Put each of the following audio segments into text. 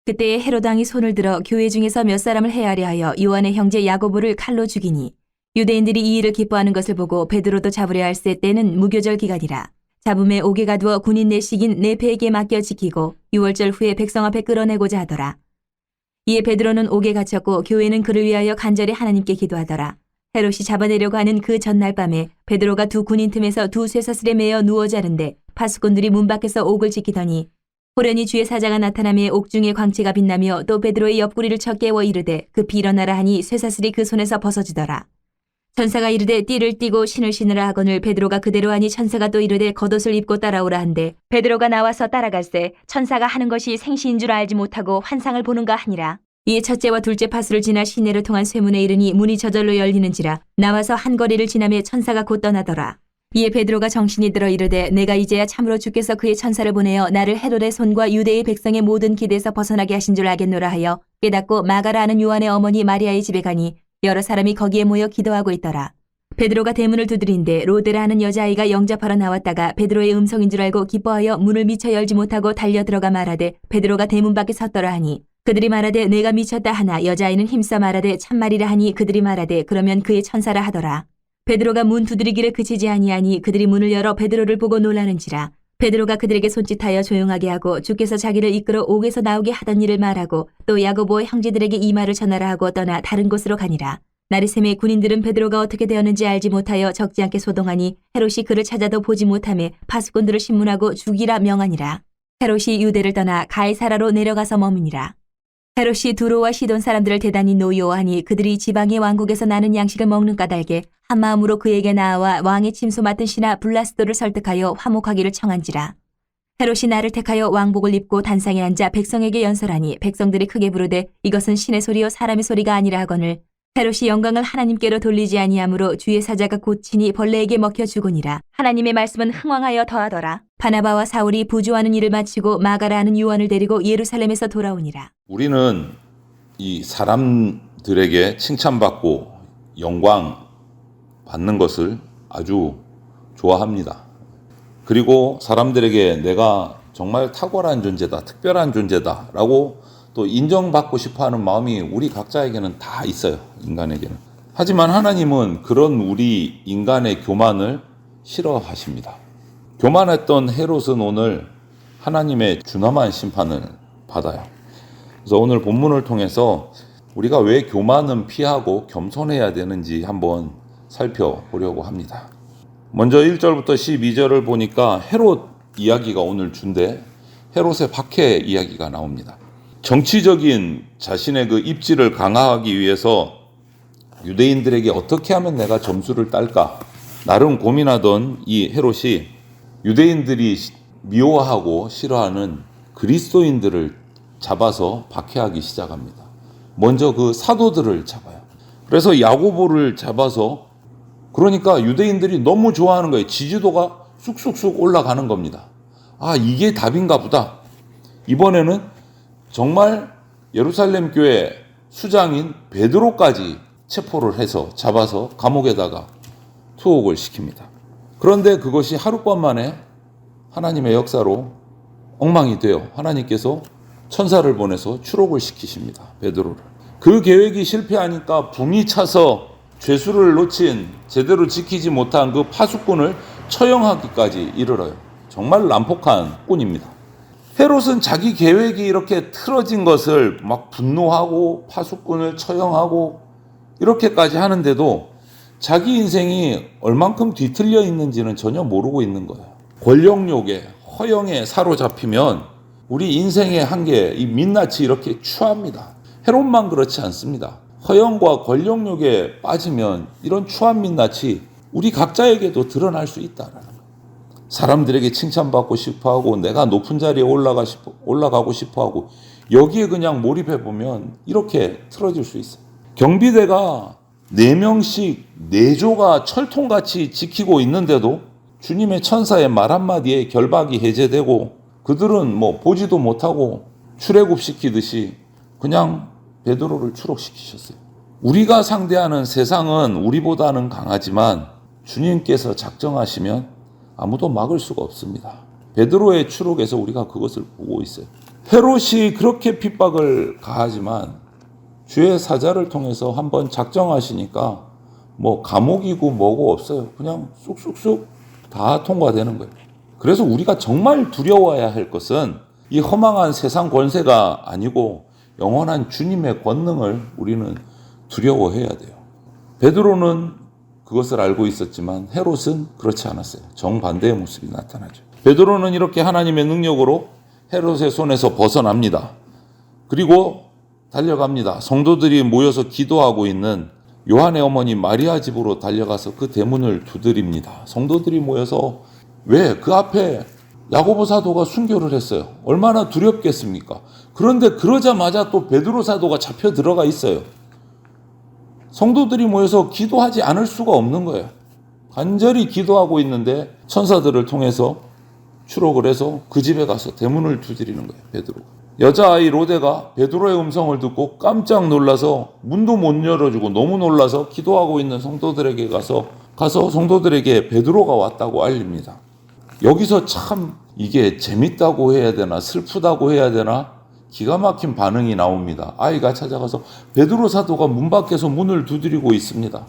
그때에 헤롯 왕이 손을 들어 교회 중에서 몇 사람을 해하려 하여 요한의 형제 야고보를 칼로 죽이니 유대인들이 이 일을 기뻐하는 것을 보고 베드로도 잡으려 할세 때는 무교절 기간이라. 잡음에 옥에 가두어 군인 내식인 네페에게 맡겨 지키고 6월절 후에 백성 앞에 끌어내고자 하더라. 이에 베드로는 옥에 갇혔고 교회는 그를 위하여 간절히 하나님께 기도하더라. 헤롯이 잡아내려고 하는 그 전날 밤에 베드로가 두 군인 틈에서 두 쇠사슬에 매어 누워 자는데 파수꾼들이 문 밖에서 옥을 지키더니 호련히 주의 사자가 나타나며 옥중의 광채가 빛나며 또 베드로의 옆구리를 쳐 깨워 이르되 급히 일어나라 하니 쇠사슬이 그 손에서 벗어지더라. 천사가 이르되 띠를 띠고 신을 신으라 하거늘 베드로가 그대로 하니 천사가 또 이르되 겉옷을 입고 따라오라 한데 베드로가 나와서 따라갈새 천사가 하는 것이 생시인 줄 알지 못하고 환상을 보는가 하니라. 이에 첫째와 둘째 파수를 지나 시내를 통한 쇠문에 이르니 문이 저절로 열리는지라. 나와서 한 거리를 지나며 천사가 곧 떠나더라. 이에 베드로가 정신이 들어 이르되 내가 이제야 참으로 주께서 그의 천사를 보내어 나를 헤롯의 손과 유대의 백성의 모든 기대에서 벗어나게 하신 줄 알겠노라 하여 깨닫고 마가라 하는 요한의 어머니 마리아의 집에 가니 여러 사람이 거기에 모여 기도하고 있더라. 베드로가 대문을 두드린데 로데라 하는 여자아이가 영접하러 나왔다가 베드로의 음성인 줄 알고 기뻐하여 문을 미처 열지 못하고 달려 들어가 말하되 베드로가 대문 밖에 섰더라 하니 그들이 말하되 내가 미쳤다 하나 여자아이는 힘써 말하되 참말이라 하니 그들이 말하되 그러면 그의 천사라 하더라. 베드로가 문 두드리기를 그치지 아니하니 그들이 문을 열어 베드로를 보고 놀라는지라. 베드로가 그들에게 손짓하여 조용하게 하고 주께서 자기를 이끌어 옥에서 나오게 하던 일을 말하고 또 야고보의 형제들에게 이 말을 전하라 하고 떠나 다른 곳으로 가니라. 나르셈의 군인들은 베드로가 어떻게 되었는지 알지 못하여 적지 않게 소동하니 헤롯이 그를 찾아도 보지 못하며 파수꾼들을 신문하고 죽이라 명하니라. 헤롯이 유대를 떠나 가이사라로 내려가서 머무니라. 헤롯이 두로와 시돈 사람들을 대단히 노여워하니 그들이 지방의 왕국에서 나는 양식을 먹는 까닭에 한 마음으로 그에게 나아와 왕의 침소 맡은 신하 블라스도를 설득하여 화목하기를 청한지라. 헤롯이 나를 택하여 왕복을 입고 단상에 앉아 백성에게 연설하니 백성들이 크게 부르되 이것은 신의 소리요 사람의 소리가 아니라 하거늘 헤롯이 영광을 하나님께로 돌리지 아니하므로 주의 사자가 곧 친히 벌레에게 먹혀 죽으니라. 하나님의 말씀은 흥왕하여 더하더라. 바나바와 사울이 부조하는 일을 마치고 마가라 하는 요한을 데리고 예루살렘에서 돌아오니라. 우리는 이 사람들에게 칭찬받고 영광 받는 것을 아주 좋아합니다. 그리고 사람들에게 내가 정말 탁월한 존재다, 특별한 존재다 라고 또 인정받고 싶어하는 마음이 우리 각자에게는 다 있어요. 인간에게는. 하지만 하나님은 그런 우리 인간의 교만을 싫어하십니다. 교만했던 헤롯은 오늘 하나님의 준엄한 심판을 받아요. 그래서 오늘 본문을 통해서 우리가 왜 교만은 피하고 겸손해야 되는지 한번 살펴보려고 합니다. 먼저 1절부터 12절을 보니까 헤롯 이야기가 오늘 준데 헤롯의 박해 이야기가 나옵니다. 정치적인 자신의 그 입지를 강화하기 위해서 유대인들에게 어떻게 하면 내가 점수를 딸까 나름 고민하던 이 헤롯이 유대인들이 미워하고 싫어하는 그리스도인들을 잡아서 박해하기 시작합니다. 먼저 그 사도들을 잡아요. 그래서 야고보를 잡아서 그러니까 유대인들이 너무 좋아하는 거예요. 지지도가 쑥쑥쑥 올라가는 겁니다. 아, 이게 답인가 보다. 이번에는 정말 예루살렘 교회 수장인 베드로까지 체포를 해서 잡아서 감옥에다가 투옥을 시킵니다. 그런데 그것이 하룻밤 만에 하나님의 역사로 엉망이 되어 하나님께서 천사를 보내서 추록을 시키십니다. 베드로를. 그 계획이 실패하니까 붕이 차서 죄수를 놓친 제대로 지키지 못한 그 파수꾼을 처형하기까지 이르러요. 정말 난폭한 꾼입니다. 헤롯은 자기 계획이 이렇게 틀어진 것을 막 분노하고 파수꾼을 처형하고 이렇게까지 하는데도 자기 인생이 얼만큼 뒤틀려 있는지는 전혀 모르고 있는 거예요. 권력욕에 허영에 사로잡히면 우리 인생의 한계, 이 민낯이 이렇게 추합니다. 헤롯만 그렇지 않습니다. 허영과 권력욕에 빠지면 이런 추한 민낯이 우리 각자에게도 드러날 수 있다라는 거예요. 사람들에게 칭찬받고 싶어하고 내가 높은 자리에 올라가고 싶어하고 여기에 그냥 몰입해보면 이렇게 틀어질 수 있어요. 경비대가 4명씩 4조가 철통같이 지키고 있는데도 주님의 천사의 말 한마디에 결박이 해제되고 그들은 뭐 보지도 못하고 출애굽시키듯이 그냥 베드로를 추록시키셨어요. 우리가 상대하는 세상은 우리보다는 강하지만 주님께서 작정하시면 아무도 막을 수가 없습니다. 베드로의 추록에서 우리가 그것을 보고 있어요. 헤롯이 그렇게 핍박을 가하지만 주의 사자를 통해서 한번 작정하시니까 뭐 감옥이고 뭐고 없어요. 그냥 쑥쑥쑥 다 통과되는 거예요. 그래서 우리가 정말 두려워해야 할 것은 이 허망한 세상 권세가 아니고 영원한 주님의 권능을 우리는 두려워해야 돼요. 베드로는 그것을 알고 있었지만 헤롯은 그렇지 않았어요. 정반대의 모습이 나타나죠. 베드로는 이렇게 하나님의 능력으로 헤롯의 손에서 벗어납니다. 그리고 달려갑니다. 성도들이 모여서 기도하고 있는 요한의 어머니 마리아 집으로 달려가서 그 대문을 두드립니다. 성도들이 모여서 왜 그 앞에 야고보 사도가 순교를 했어요. 얼마나 두렵겠습니까? 그런데 그러자마자 또 베드로 사도가 잡혀 들어가 있어요. 성도들이 모여서 기도하지 않을 수가 없는 거예요. 간절히 기도하고 있는데 천사들을 통해서 추록을 해서 그 집에 가서 대문을 두드리는 거예요. 베드로가. 여자아이 로데가 베드로의 음성을 듣고 깜짝 놀라서 문도 못 열어주고 너무 놀라서 기도하고 있는 성도들에게 가서 성도들에게 베드로가 왔다고 알립니다. 여기서 참 이게 재밌다고 해야 되나 슬프다고 해야 되나 기가 막힌 반응이 나옵니다. 아이가 찾아가서 베드로 사도가 문 밖에서 문을 두드리고 있습니다.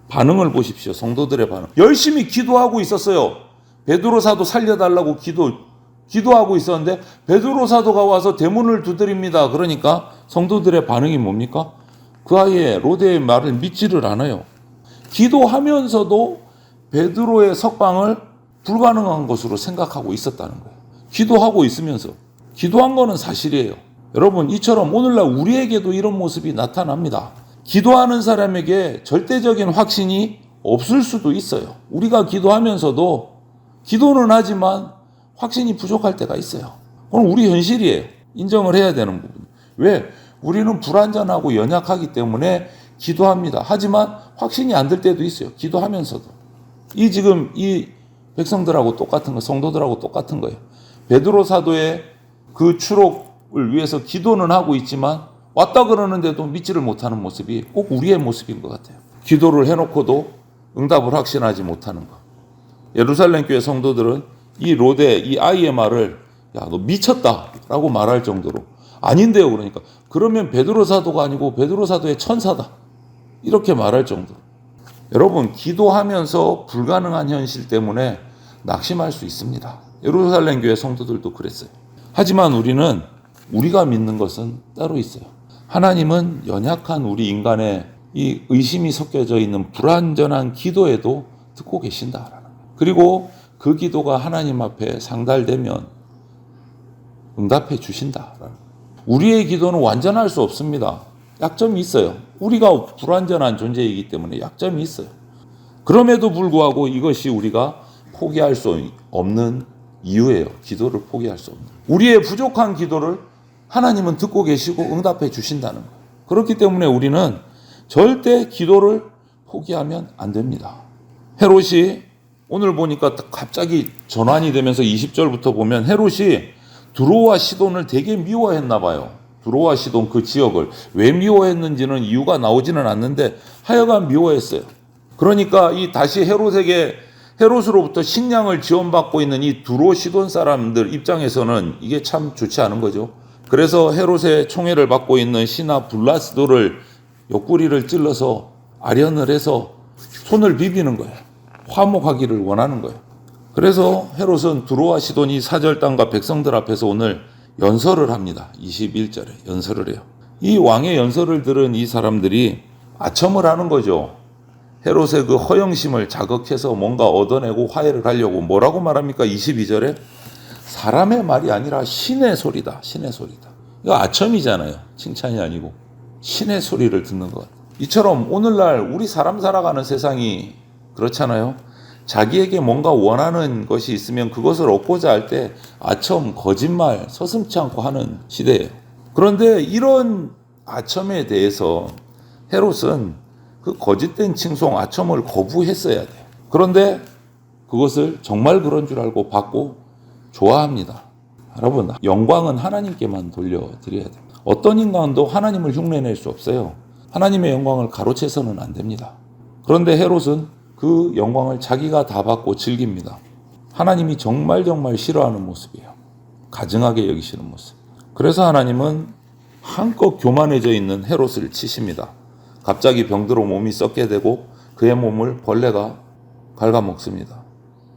반응을 보십시오. 성도들의 반응. 열심히 기도하고 있었어요. 베드로 사도 살려달라고 기도하고 있었는데 베드로 사도가 와서 대문을 두드립니다. 그러니까 성도들의 반응이 뭡니까? 그 아이의 로데의 말을 믿지를 않아요. 기도하면서도 베드로의 석방을 불가능한 것으로 생각하고 있었다는 거예요. 기도하고 있으면서. 기도한 거는 사실이에요. 여러분, 이처럼 오늘날 우리에게도 이런 모습이 나타납니다. 기도하는 사람에게 절대적인 확신이 없을 수도 있어요. 우리가 기도하면서도 기도는 하지만 확신이 부족할 때가 있어요. 그건 우리 현실이에요. 인정을 해야 되는 부분. 왜? 우리는 불완전하고 연약하기 때문에 기도합니다. 하지만 확신이 안 들 때도 있어요. 기도하면서도. 지금 이 백성들하고 똑같은 거, 성도들하고 똑같은 거예요. 베드로 사도의 그 추록을 위해서 기도는 하고 있지만 왔다 그러는데도 믿지를 못하는 모습이 꼭 우리의 모습인 것 같아요. 기도를 해놓고도 응답을 확신하지 못하는 것. 예루살렘 교회 성도들은 이 로데, 이 아이의 말을 야, 너 미쳤다 라고 말할 정도로 아닌데요. 그러니까 그러면 베드로 사도가 아니고 베드로 사도의 천사다 이렇게 말할 정도로. 여러분, 기도하면서 불가능한 현실 때문에 낙심할 수 있습니다. 예루살렘 교회 성도들도 그랬어요. 하지만 우리는 우리가 믿는 것은 따로 있어요. 하나님은 연약한 우리 인간의 이 의심이 섞여져 있는 불완전한 기도에도 듣고 계신다라는 거예요. 그리고 그 기도가 하나님 앞에 상달되면 응답해 주신다라는 거예요. 우리의 기도는 완전할 수 없습니다. 약점이 있어요. 우리가 불완전한 존재이기 때문에 약점이 있어요. 그럼에도 불구하고 이것이 우리가 포기할 수 없는 이유예요. 기도를 포기할 수 없는. 우리의 부족한 기도를 하나님은 듣고 계시고 응답해 주신다는 거예요. 그렇기 때문에 우리는 절대 기도를 포기하면 안 됩니다. 헤롯이 오늘 보니까 갑자기 전환이 되면서 20절부터 보면 헤롯이 두로와 시돈을 되게 미워했나 봐요. 두로와 시돈 그 지역을 왜 미워했는지는 이유가 나오지는 않는데 하여간 미워했어요. 그러니까 이 다시 헤롯으로부터 식량을 지원받고 있는 이 두로 시돈 사람들 입장에서는 이게 참 좋지 않은 거죠. 그래서 헤롯의 총애를 받고 있는 신하 블라스도를 옆구리를 찔러서 아련을 해서 손을 비비는 거예요. 화목하기를 원하는 거예요. 그래서 헤롯은 두로와 시돈이 사절 땅과 백성들 앞에서 오늘 연설을 합니다. 21절에 연설을 해요. 이 왕의 연설을 들은 이 사람들이 아첨을 하는 거죠. 헤롯의 그 허영심을 자극해서 뭔가 얻어내고 화해를 하려고 뭐라고 말합니까? 22절에 사람의 말이 아니라 신의 소리다. 신의 소리다. 이거 아첨이잖아요. 칭찬이 아니고 신의 소리를 듣는 것. 이처럼 오늘날 우리 사람 살아가는 세상이 그렇잖아요. 자기에게 뭔가 원하는 것이 있으면 그것을 얻고자 할 때 아첨, 거짓말 서슴지 않고 하는 시대예요. 그런데 이런 아첨에 대해서 헤롯은 그 거짓된 칭송, 아첨을 거부했어야 돼요. 그런데 그것을 정말 그런 줄 알고 받고 좋아합니다. 여러분, 영광은 하나님께만 돌려드려야 됩니다. 어떤 인간도 하나님을 흉내낼 수 없어요. 하나님의 영광을 가로채서는 안 됩니다. 그런데 헤롯은 그 영광을 자기가 다 받고 즐깁니다. 하나님이 정말 싫어하는 모습이에요. 가증하게 여기시는 모습. 그래서 하나님은 한껏 교만해져 있는 헤롯을 치십니다. 갑자기 병들어 몸이 썩게 되고 그의 몸을 벌레가 갉아먹습니다.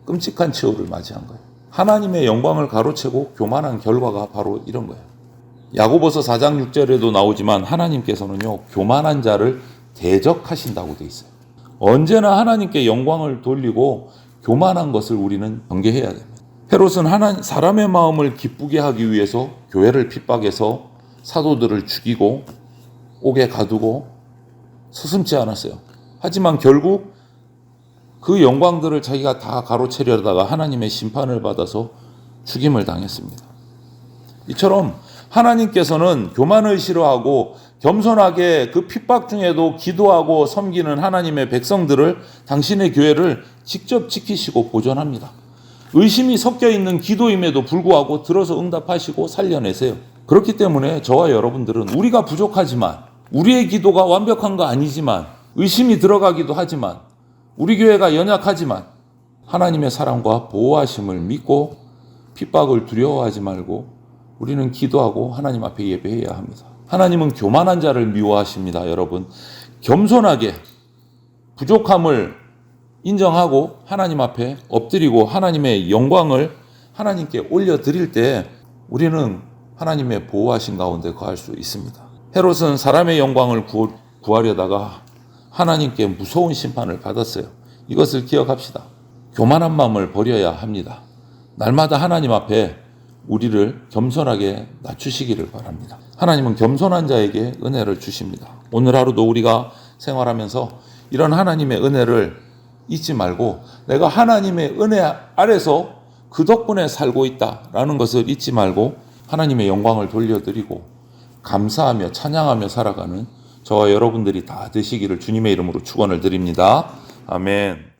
끔찍한 치욕을 맞이한 거예요. 하나님의 영광을 가로채고 교만한 결과가 바로 이런 거예요. 야고보서 4장 6절에도 나오지만 하나님께서는요, 교만한 자를 대적하신다고 돼 있어요. 언제나 하나님께 영광을 돌리고 교만한 것을 우리는 경계해야 됩니다. 헤롯은 사람의 마음을 기쁘게 하기 위해서 교회를 핍박해서 사도들을 죽이고 옥에 가두고 서슴지 않았어요. 하지만 결국 그 영광들을 자기가 다 가로채려다가 하나님의 심판을 받아서 죽임을 당했습니다. 이처럼 하나님께서는 교만을 싫어하고 겸손하게 그 핍박 중에도 기도하고 섬기는 하나님의 백성들을, 당신의 교회를 직접 지키시고 보존합니다. 의심이 섞여 있는 기도임에도 불구하고 들어서 응답하시고 살려내세요. 그렇기 때문에 저와 여러분들은 우리가 부족하지만, 우리의 기도가 완벽한 거 아니지만, 의심이 들어가기도 하지만, 우리 교회가 연약하지만 하나님의 사랑과 보호하심을 믿고 핍박을 두려워하지 말고 우리는 기도하고 하나님 앞에 예배해야 합니다. 하나님은 교만한 자를 미워하십니다. 여러분, 겸손하게 부족함을 인정하고 하나님 앞에 엎드리고 하나님의 영광을 하나님께 올려드릴 때 우리는 하나님의 보호하신 가운데 거할 수 있습니다. 헤롯은 사람의 영광을 구하려다가 하나님께 무서운 심판을 받았어요. 이것을 기억합시다. 교만한 마음을 버려야 합니다. 날마다 하나님 앞에 우리를 겸손하게 낮추시기를 바랍니다. 하나님은 겸손한 자에게 은혜를 주십니다. 오늘 하루도 우리가 생활하면서 이런 하나님의 은혜를 잊지 말고 내가 하나님의 은혜 아래서 그 덕분에 살고 있다라는 것을 잊지 말고 하나님의 영광을 돌려드리고 감사하며 찬양하며 살아가는 저와 여러분들이 다 되시기를 주님의 이름으로 축원을 드립니다. 아멘.